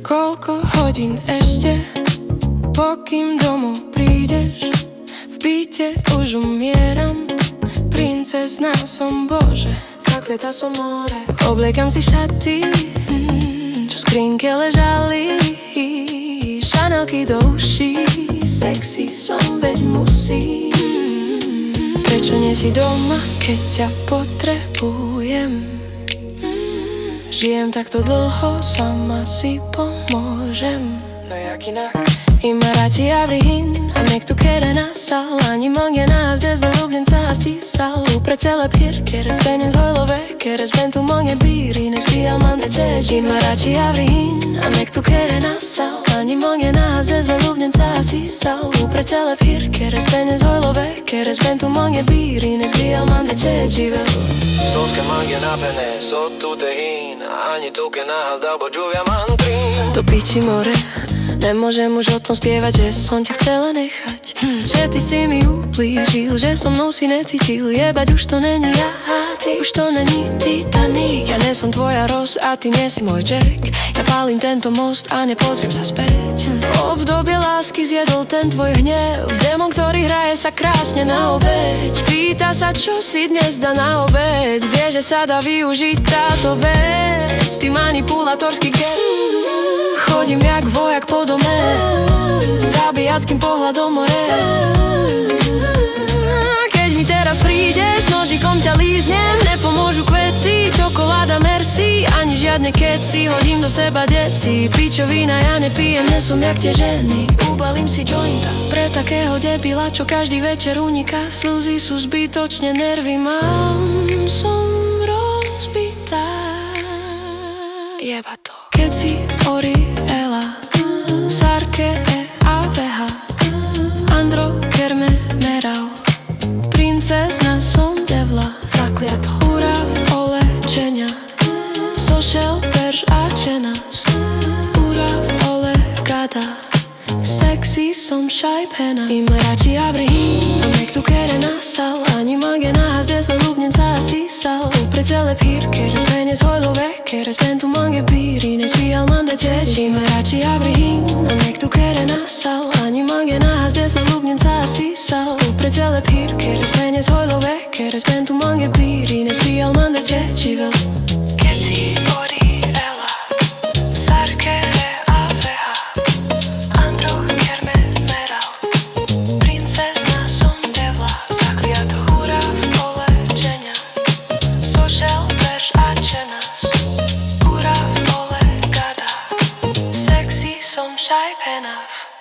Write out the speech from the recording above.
Koľko hodín ešte, pokým domov prídeš? V byte už umieram, princezná som, Bože, zakletá som more. Obliekam si šaty, čo v skrinke ležali, šanelky do uší, sexy som, veď musím. Prečo nie si doma, keď ťa potrebujem? Žijem takto dlho, sama si pomôžem. No jak inak? Imaráti avrihin, am nektu kere nasal. Ani många nas dezalubljena si sal. Upracele pir, keres benjens hojlove, keres bentu många biri, ne spijal man da čeč. Imaráti avrihin, am nektu kere nasal. Ani många nas dezalubljena si sal. Upracele pir, keres benjens hojlove, keres bentu många biri, ne spijal man da čeč. Solske mange napene, so tu tehin. Ani tuke nahas dal bo džuvia mantrin. Do piči more, nemôžem už o tom spievať, že som ťa chcela nechať. Že ty si mi ublížil, že so mnou si necítil. Jebať už to není ja a ty, už to není Titanic. Ja nie som tvoja Rose a ty nie si môj Jack. Ja pálim tento most a nepozriem sa späť. Obdobie lásky zjedol ten tvoj hnev, démon, ktorý hraje sa krásne na obeť. Pýta sa, čo si dnes dá na obed. Vie, že sa dá využiť táto vec. Ty manipulátorský gest. Chodím jak vojak po dome, zabíjackým pohľadom more. Keď mi teraz prídeš, nožikom ťa líznem. Nepomôžu kvety, čokoláda, merci, ani žiadne keci. Hodím do seba deci, pičovina, ja nepijem, nesom jak tie ženy. Ubalím si jointa pre takého debila, čo každý večer uniká. Slzy sú zbytočne, nervy mám, som rozbitá. Jeba to. Keď si Oriela, Sarke a Veha, Andro, Kerme, Merau, princezna som, devla, zakliato. Urav, olečenia, Sošel, Perž a Čenas. Urav, ole, gada, sexy som, šajpena. Imaráti avrihin, am nektu kere nasal. Ani mange nahas dezalubljena si sal. Upracele pir, keres benjens hojlove, keres bentu mange biri, ne spijal man da ćeš. Imaráti avrihin, am nektu kere nasal. Ani mange nahas dezalubljena si sal. Upracele pir, keres benjens hojlove, keres bentu mange biri, ne spijal man da ćeš. Keď si Oriela, Sarke a Veha, Andro, Kerme, Merau, princezna som, devla, zakliato. Urav, olečenia, Sošel, Perž a Čenas. Urav, ole, gada, sexy som, šajpenav.